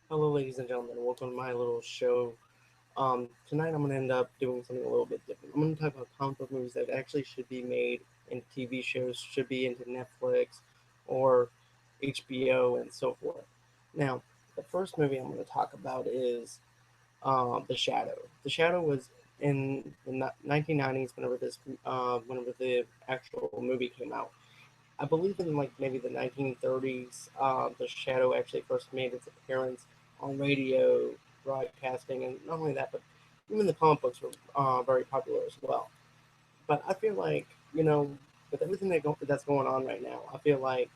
Hello, ladies and gentlemen. Welcome to my little show. Tonight, I'm going to end up doing something a little bit different. I'm going to talk about comic book movies that actually should be made into TV shows, should be into Netflix or HBO, and so forth. Now, the first movie I'm going to talk about is The Shadow. The Shadow was in the 1990s whenever the actual movie came out. I believe in like maybe the 1930s, the Shadow actually first made its appearance on radio broadcasting, and not only that, but even the comic books were very popular as well. But I feel like with everything that's going on right now, I feel like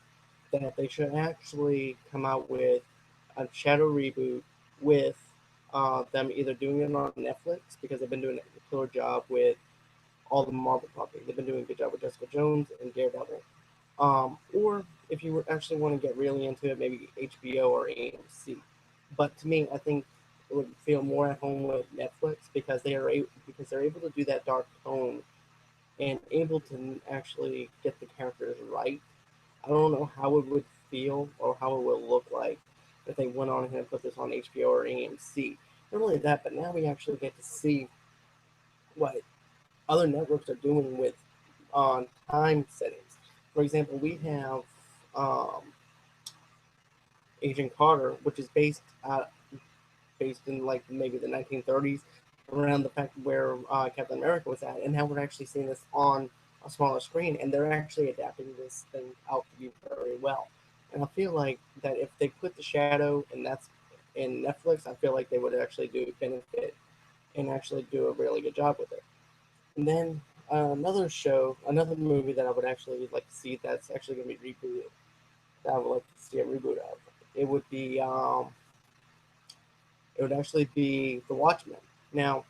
that they should actually come out with a Shadow reboot with them either doing it on Netflix because they've been doing a killer job with all the Marvel properties. They've been doing a good job with Jessica Jones and Daredevil. Or if you actually want to get really into it, maybe HBO or AMC. But to me, I think it would feel more at home with Netflix because they're able to do that dark tone and able to actually get the characters right. I don't know how it would feel or how it would look like if they went on ahead and put this on HBO or AMC. Not only that, but now we actually get to see what other networks are doing with on time settings. For example, we have um, Agent Carter, which is based in like maybe the 1930s, around the fact where Captain America was at, and now we're actually seeing this on a smaller screen, and they're actually adapting this thing out to be very well. And I feel like that if they put the Shadow and that's in Netflix, I feel like they would actually do benefit and actually do a really good job with it. And then another movie that I would actually like to see that's actually going to be rebooted, that I would like to see a reboot of. It would be it would actually be The Watchmen. Now,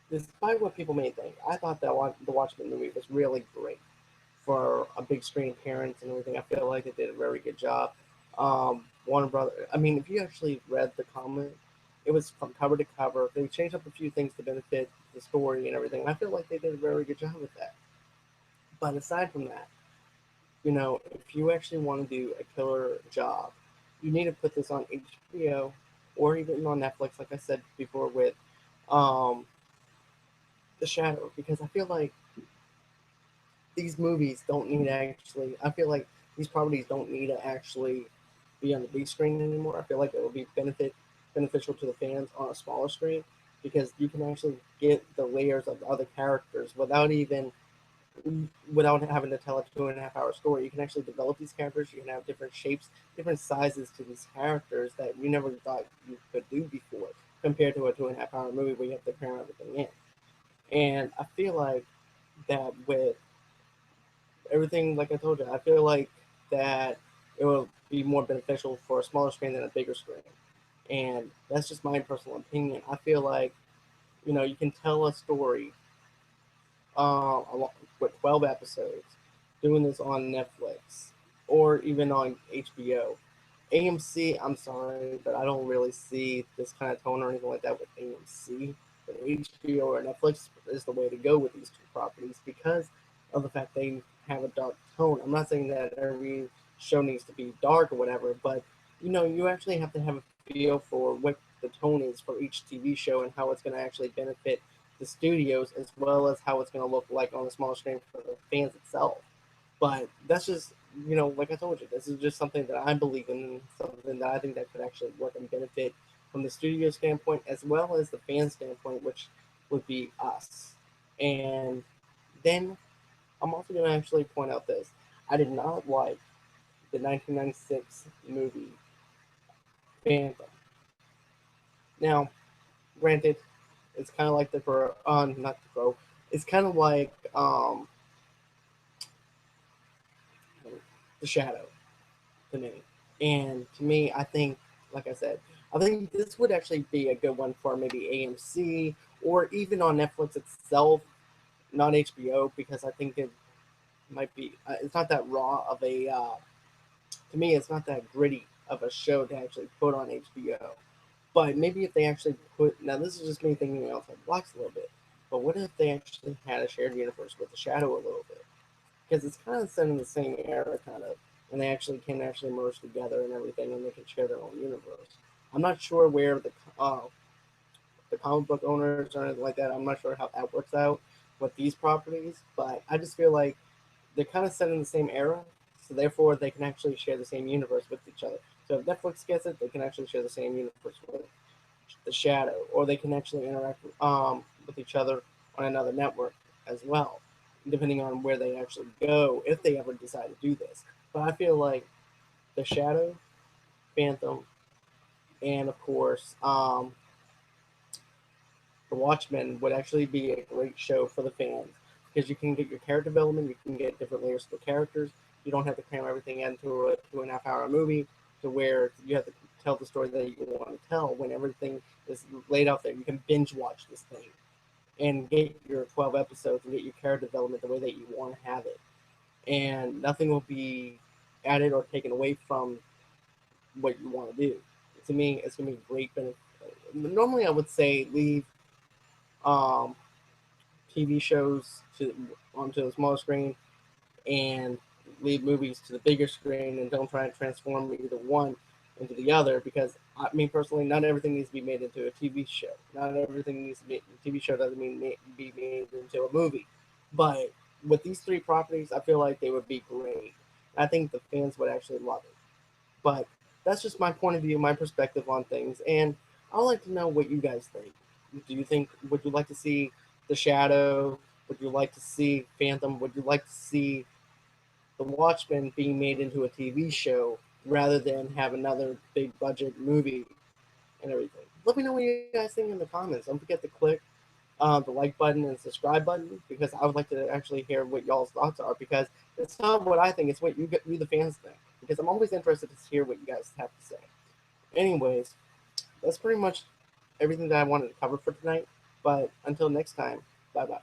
despite what people may think, I thought that the Watchmen movie was really great for a big screen appearance and everything. I feel like they did a very good job. Warner Brother. I mean, if you actually read the comic, it was from cover to cover. They changed up a few things to benefit the story and everything. And I feel like they did a very good job with that. But aside from that, if you actually want to do a killer job, you need to put this on HBO or even on Netflix, like I said before with um, The Shadow, because I feel like these movies don't need to actually. I feel like these properties don't need to actually be on the big screen anymore. I feel like it will be beneficial to the fans on a smaller screen because you can actually get the layers of the other characters without having to tell a 2.5 hour story. You can actually develop these characters. You can have different shapes, different sizes to these characters that you never thought you could do before, compared to a 2.5 hour movie where you have to cram everything in. And I feel like that with everything, like I told you, I feel like that it will be more beneficial for a smaller screen than a bigger screen. And that's just my personal opinion. I feel like you can tell a story with 12 episodes, doing this on Netflix or even on HBO. AMC, I'm sorry, but I don't really see this kind of tone or anything like that with AMC. But HBO or Netflix is the way to go with these two properties because of the fact they have a dark tone. I'm not saying that every show needs to be dark or whatever, but you actually have to have a feel for what the tone is for each TV show and how it's going to actually benefit the studios as well as how it's going to look like on the smaller screen for the fans itself. But that's just, like I told you, this is just something that I believe in, something that I think that could actually work and benefit from the studio standpoint as well as the fan standpoint, which would be us. And then I'm also going to actually point out this. I did not like the 1996 movie Phantom. Now, granted, it's kind of like not the Crow. It's kind of like the Shadow to me. And to me, I think, like I said, I think this would actually be a good one for maybe AMC or even on Netflix itself, not HBO, because I think it might be. It's not that raw of a. To me, it's not that gritty of a show to actually put on HBO. But maybe if they actually put now, this is just me thinking outside the box a little bit. But what if they actually had a shared universe with the Shadow a little bit? Because it's kind of set in the same era, kind of, and they actually can actually merge together and everything, and they can share their own universe. I'm not sure where the comic book owners or anything like that. I'm not sure how that works out with these properties, but I just feel like they're kind of set in the same era, so therefore they can actually share the same universe with each other. So if Netflix gets it, they can actually share the same universe with the Shadow, or they can actually interact with each other on another network as well, depending on where they actually go if they ever decide to do this. But I feel like the Shadow, Phantom, and of course the Watchmen would actually be a great show for the fans because you can get your character development, you can get different layers of the characters. You don't have to cram everything into a 2.5 hour movie to where you have to tell the story that you want to tell when everything is laid out there. You can binge watch this thing and get your 12 episodes and get your character development the way that you want to have it. And nothing will be added or taken away from what you want to do. To me, it's going to be a great benefit. Normally, I would say leave um, TV shows onto the smaller screen and leave movies to the bigger screen, and don't try and transform either one into the other, because I mean personally, not everything needs to be made into a TV show. Not everything needs to be a TV show doesn't mean be made into a movie. But with these three properties, I feel like they would be great. I think the fans would actually love it. But that's just my point of view, my perspective on things, and I'd like to know what you guys think. Do you think, would you like to see The Shadow? Would you like to see Phantom? Would you like to see The Watchmen being made into a TV show rather than have another big budget movie and everything? Let me know what you guys think in the comments. Don't forget to click the like button and subscribe button, because I would like to actually hear what y'all's thoughts are, because it's not what I think, it's what you the fans think, because I'm always interested to hear what you guys have to say. Anyways, that's pretty much everything that I wanted to cover for tonight, but until next time, bye bye.